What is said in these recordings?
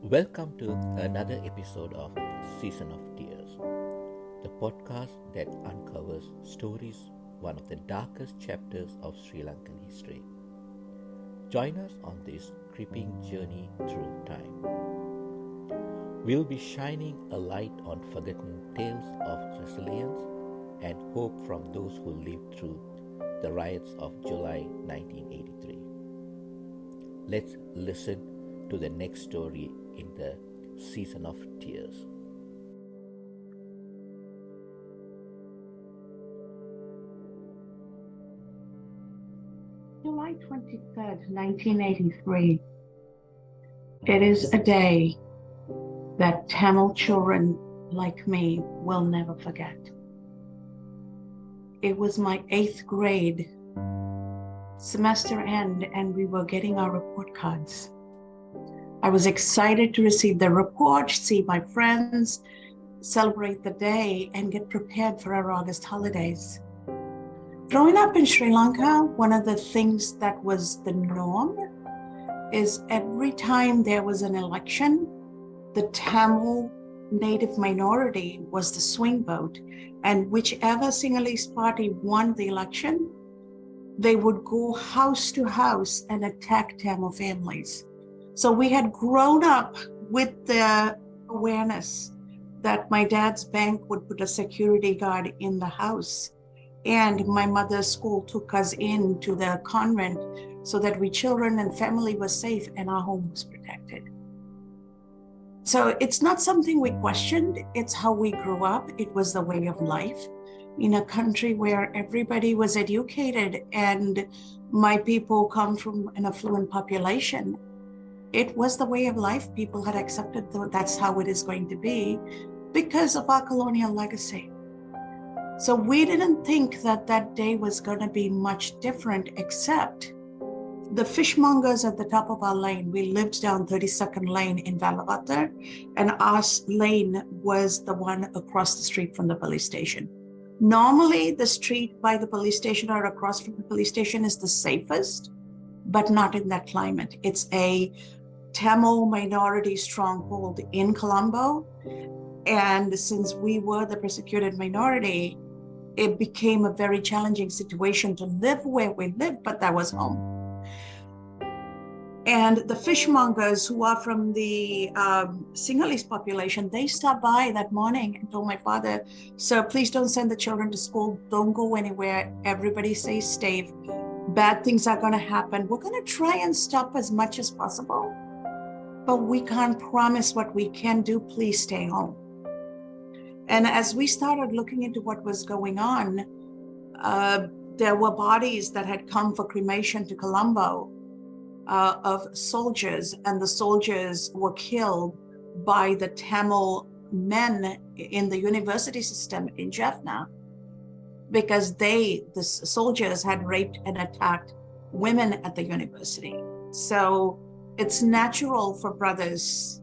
Welcome to another episode of Season of Tears, the podcast that uncovers stories, one of the darkest chapters of Sri Lankan history. Join us on this creeping journey through time. We'll be shining a light on forgotten tales of resilience and hope from those who lived through the riots of July 1983. Let's listen to the next story in the Season of Tears. July 23rd, 1983. It is a day that Tamil children like me will never forget. It was my 8th grade semester end, and we were getting our report cards. I was excited to receive the report, see my friends, celebrate the day, and get prepared for our August holidays. Growing up in Sri Lanka, one of the things that was the norm is every time there was an election, the Tamil native minority was the swing vote, and whichever Sinhalese party won the election, they would go house to house and attack Tamil families. So we had grown up with the awareness that my dad's bank would put a security guard in the house, and my mother's school took us into the convent so that we children and family were safe and our home was protected. So it's not something we questioned, it's how we grew up. It was the way of life in a country where everybody was educated and my people come from an affluent population. It was the way of life. People had accepted that's how it is going to be because of our colonial legacy. So we didn't think that that day was going to be much different, except the fishmongers at the top of our lane. We lived down 32nd Lane in Valavatar, and our lane was the one across the street from the police station. Normally, the street by the police station or across from the police station is the safest, but not in that climate. It's a Tamil minority stronghold in Colombo. And since we were the persecuted minority, it became a very challenging situation to live where we lived, but that was home. And the fishmongers who are from the Sinhalese population, they stopped by that morning and told my father, "Sir, please don't send the children to school. Don't go anywhere. Everybody stay safe. Bad things are going to happen. We're going to try and stop as much as possible, but we can't promise what we can do. Please stay home." And as we started looking into what was going on, there were bodies that had come for cremation to Colombo of soldiers, and the soldiers were killed by the Tamil men in the university system in Jaffna because the soldiers had raped and attacked women at the university. So it's natural for brothers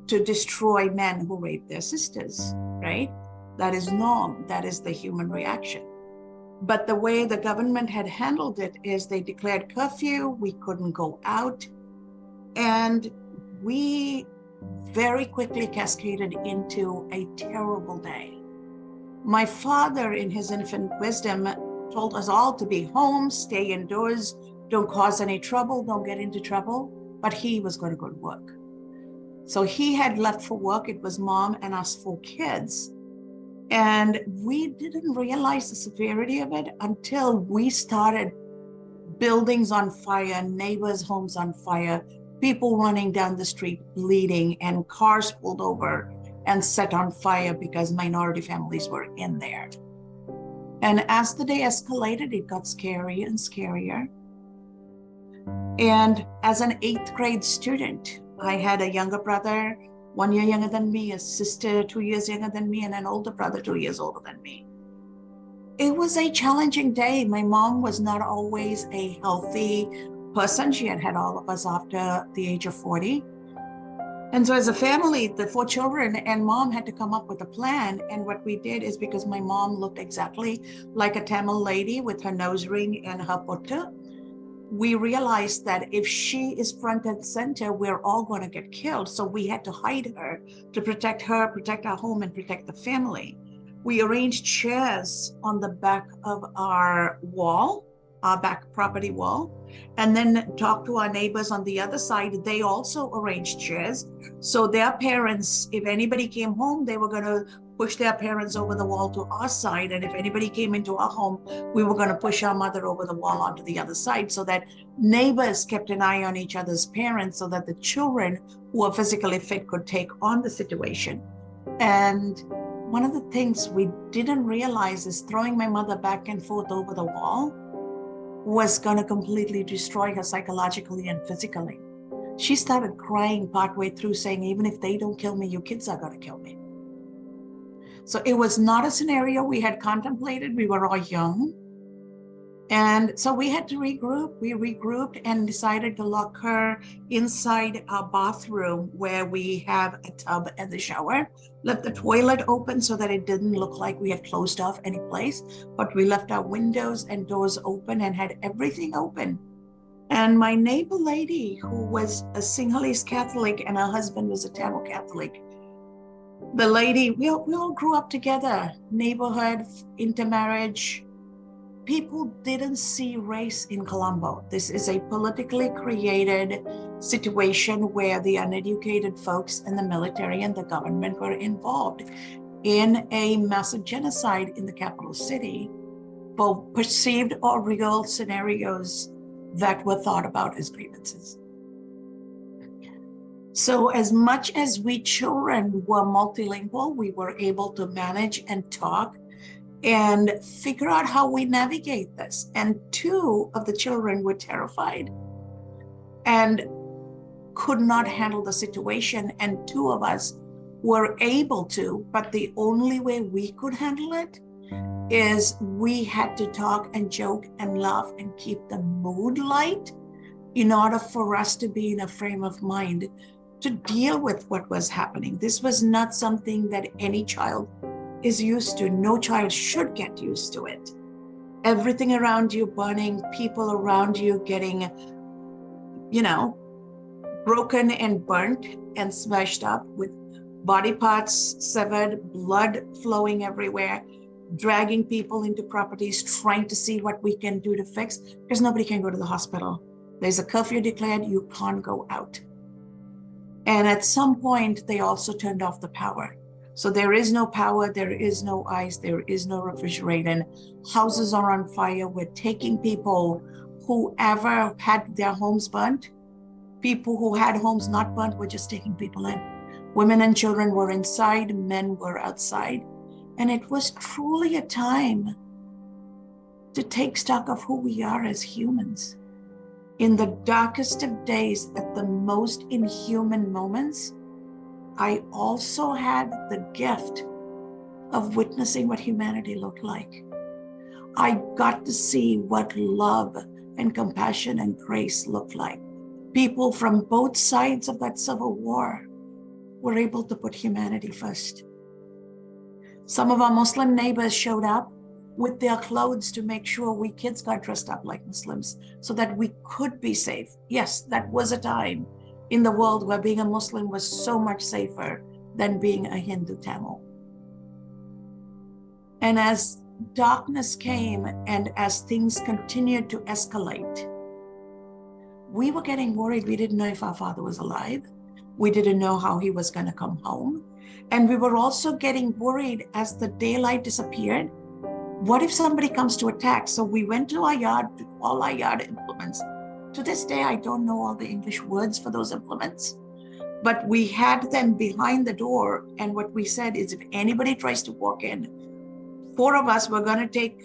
to destroy men who rape their sisters, right? That is norm, that is the human reaction. But the way the government had handled it is they declared curfew, we couldn't go out, and we very quickly cascaded into a terrible day. My father, in his infinite wisdom, told us all to be home, stay indoors, don't cause any trouble, don't get into trouble, but he was going to go to work. So he had left for work. It was mom and us 4 kids. And we didn't realize the severity of it until we started buildings on fire, neighbors' homes on fire, people running down the street bleeding, and cars pulled over and set on fire because minority families were in there. And as the day escalated, it got scarier and scarier. And as an 8th grade student, I had a younger brother, 1 year younger than me, a sister 2 years younger than me, and an older brother 2 years older than me. It was a challenging day. My mom was not always a healthy person. She had had all of us after the age of 40. And so as a family, the 4 children and mom had to come up with a plan. And what we did is, because my mom looked exactly like a Tamil lady with her nose ring and her pottu, we realized that if she is front and center, we're all going to get killed. So we had to hide her to protect her, protect our home, and protect the family. We arranged chairs on the back of our wall, our back property wall, and then talked to our neighbors on the other side. They also arranged chairs. So their parents, if anybody came home, they were going to push their parents over the wall to our side. And if anybody came into our home, we were going to push our mother over the wall onto the other side, so that neighbors kept an eye on each other's parents, so that the children who were physically fit could take on the situation. And one of the things we didn't realize is throwing my mother back and forth over the wall was going to completely destroy her psychologically and physically. She started crying partway through, saying, even if they don't kill me, you kids are going to kill me. So it was not a scenario we had contemplated. We were all young. And so we had to regroup. We regrouped and decided to lock her inside our bathroom, where we have a tub and the shower. Left the toilet open so that it didn't look like we had closed off any place, but we left our windows and doors open and had everything open. And my neighbor lady, who was a Sinhalese Catholic and her husband was a Tamil Catholic, the lady, we all grew up together, neighborhood, intermarriage. People didn't see race in Colombo. This is a politically created situation where the uneducated folks in the military and the government were involved in a massive genocide in the capital city, both perceived or real scenarios that were thought about as grievances. So as much as we children were multilingual, we were able to manage and talk and figure out how we navigate this. And 2 of the children were terrified and could not handle the situation. And 2 of us were able to, but the only way we could handle it is we had to talk and joke and laugh and keep the mood light in order for us to be in a frame of mind to deal with what was happening. This was not something that any child is used to. No child should get used to it. Everything around you burning, people around you getting, broken and burnt and smashed up with body parts severed, blood flowing everywhere, dragging people into properties, trying to see what we can do to fix, because nobody can go to the hospital. There's a curfew declared, you can't go out. And at some point, they also turned off the power. So there is no power, there is no ice, there is no refrigerator. Houses are on fire. We're taking people who ever had their homes burnt. People who had homes not burnt, we're just taking people in. Women and children were inside, men were outside. And it was truly a time to take stock of who we are as humans. In the darkest of days, at the most inhuman moments, I also had the gift of witnessing what humanity looked like. I got to see what love and compassion and grace looked like. People from both sides of that civil war were able to put humanity first. Some of our Muslim neighbors showed up with their clothes to make sure we kids got dressed up like Muslims so that we could be safe. Yes, that was a time in the world where being a Muslim was so much safer than being a Hindu Tamil. And as darkness came and as things continued to escalate, we were getting worried. We didn't know if our father was alive. We didn't know how he was going to come home. And we were also getting worried as the daylight disappeared. What if somebody comes to attack? So we went to our yard, all our yard implements. To this day, I don't know all the English words for those implements, but we had them behind the door. And what we said is, if anybody tries to walk in, 4 of us were going to take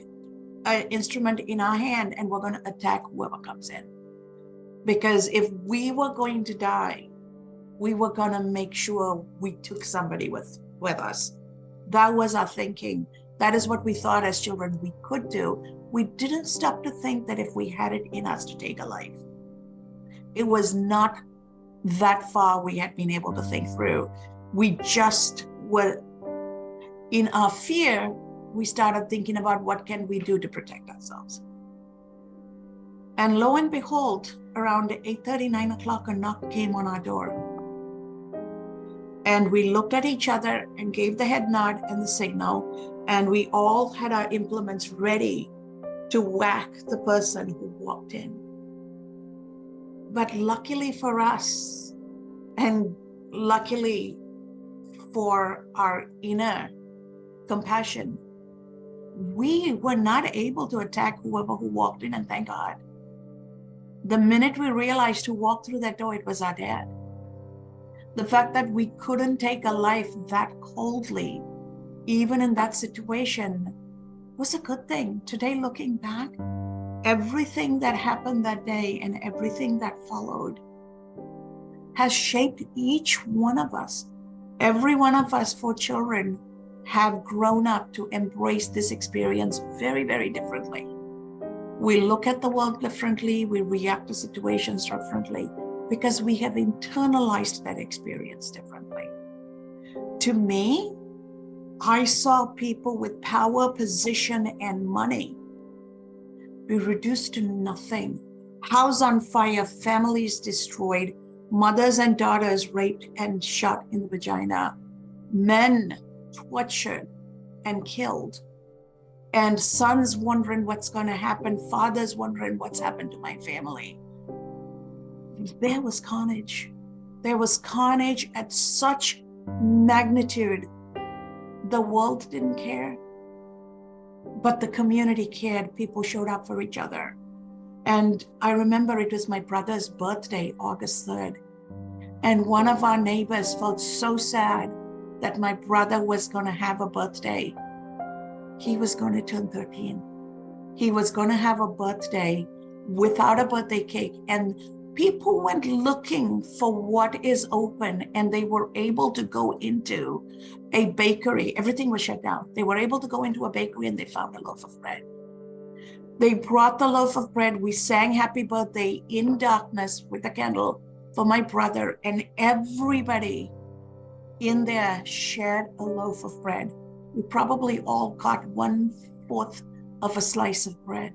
an instrument in our hand and we're going to attack whoever comes in. Because if we were going to die, we were going to make sure we took somebody with us. That was our thinking. That is what we thought as children we could do. We didn't stop to think that if we had it in us to take a life. It was not that far we had been able to think through. We just were, in our fear, we started thinking about what can we do to protect ourselves. And lo and behold, around 8:30, 9 o'clock, a knock came on our door. And we looked at each other and gave the head nod and the signal, and we all had our implements ready to whack the person who walked in. But luckily for us, and luckily for our inner compassion, we were not able to attack whoever who walked in, and thank God. The minute we realized who walked through that door, it was our dad. The fact that we couldn't take a life that coldly, even in that situation, was a good thing. Today, looking back, everything that happened that day and everything that followed has shaped each one of us. Every one of us, 4 children, have grown up to embrace this experience very, very differently. We look at the world differently, we react to situations differently, because we have internalized that experience differently. To me, I saw people with power, position, and money be reduced to nothing. House on fire, families destroyed, mothers and daughters raped and shot in the vagina, men tortured and killed, and sons wondering what's going to happen, fathers wondering what's happened to my family. There was carnage. There was carnage at such magnitude. The world didn't care, but the community cared. People showed up for each other. And I remember it was my brother's birthday, August 3rd. And one of our neighbors felt so sad that my brother was going to have a birthday. He was going to turn 13. He was going to have a birthday without a birthday cake. And people went looking for what is open, and they were able to go into a bakery. Everything was shut down. They were able to go into a bakery and they found a loaf of bread. They brought the loaf of bread. We sang happy birthday in darkness with a candle for my brother, and everybody in there shared a loaf of bread. We probably all got 1/4 of a slice of bread.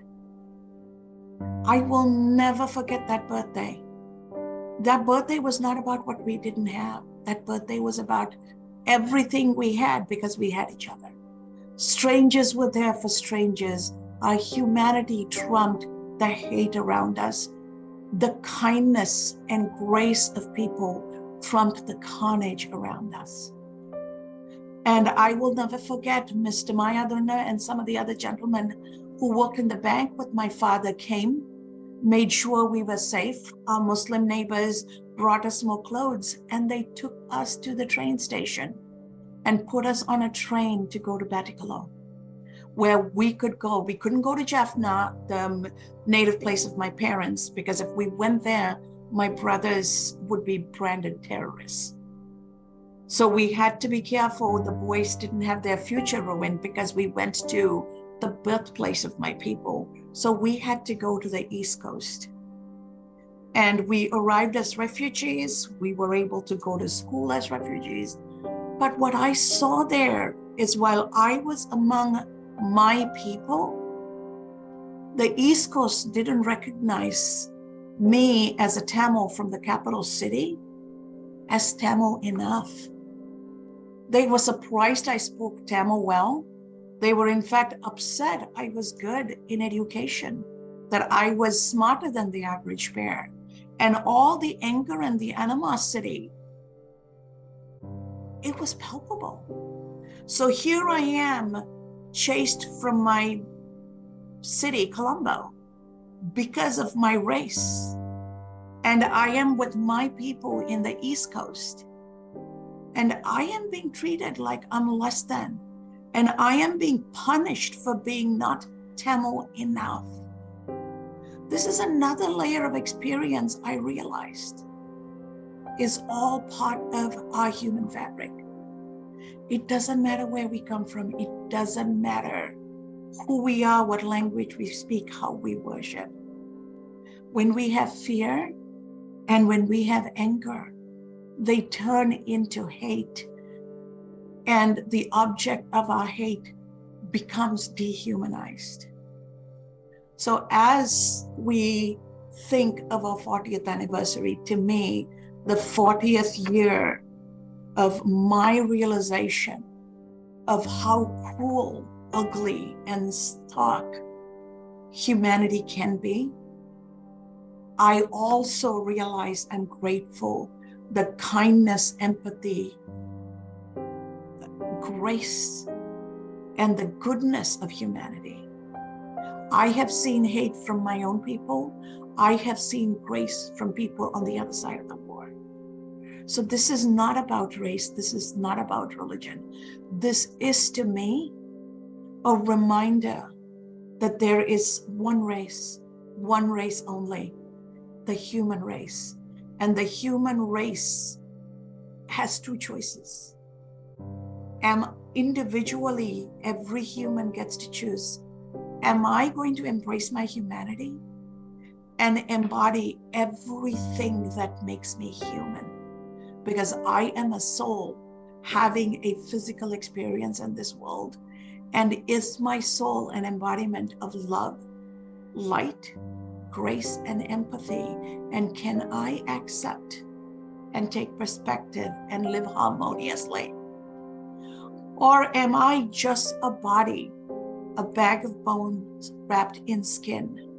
I will never forget that birthday. That birthday was not about what we didn't have. That birthday was about everything we had, because we had each other. Strangers were there for strangers. Our humanity trumped the hate around us. The kindness and grace of people trumped the carnage around us. And I will never forget Mr. Mayadurna and some of the other gentlemen who worked in the bank with my father came, made sure we were safe. Our Muslim neighbors brought us more clothes, and they took us to the train station and put us on a train to go to Batticaloa, where we could go. We couldn't go to Jaffna, the native place of my parents, because if we went there, my brothers would be branded terrorists. So we had to be careful the boys didn't have their future ruined, because we went to the birthplace of my people. So we had to go to the East Coast. And we arrived as refugees. We were able to go to school as refugees. But what I saw there is, while I was among my people, the East Coast didn't recognize me as a Tamil from the capital city as Tamil enough. They were surprised I spoke Tamil well. They were in fact upset I was good in education, that I was smarter than the average pair. And all the anger and the animosity, it was palpable. So here I am, chased from my city, Colombo, because of my race. And I am with my people in the East Coast. And I am being treated like I'm less than. And I am being punished for being not Tamil enough. This is another layer of experience I realized is all part of our human fabric. It doesn't matter where we come from. It doesn't matter who we are, what language we speak, how we worship. When we have fear And when we have anger, they turn into hate. And the object of our hate becomes dehumanized. So as we think of our 40th anniversary, to me, the 40th year of my realization of how cruel, ugly, and stark humanity can be, I also realize I'm grateful the kindness, empathy, grace, and the goodness of humanity. I have seen hate from my own people. I have seen grace from people on the other side of the war. So this is not about race. This is not about religion. This is, to me, a reminder that there is one race only, the human race. And the human race has two choices. Individually, every human gets to choose. Am I going to embrace my humanity and embody everything that makes me human? Because I am a soul having a physical experience in this world. And is my soul an embodiment of love, light, grace, and empathy? And can I accept and take perspective and live harmoniously? Or am I just a body, a bag of bones wrapped in skin,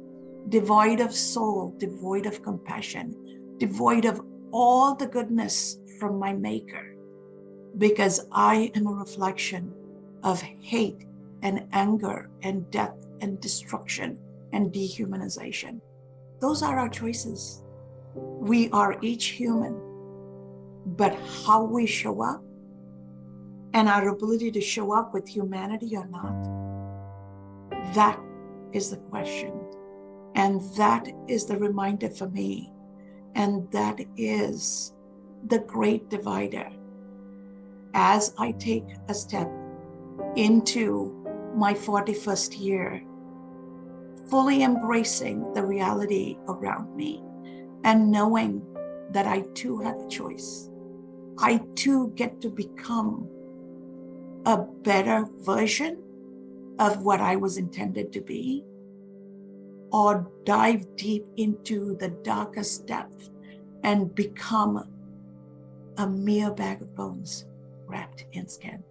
devoid of soul, devoid of compassion, devoid of all the goodness from my maker, because I am a reflection of hate and anger and death and destruction and dehumanization? Those are our choices. We are each human, but how we show up and our ability to show up with humanity or not, that is the question. And that is the reminder for me. And that is the great divider. As I take a step into my 41st year, fully embracing the reality around me and knowing that I too have a choice. I too get to become a better version of what I was intended to be, or dive deep into the darkest depth and become a mere bag of bones wrapped in skin.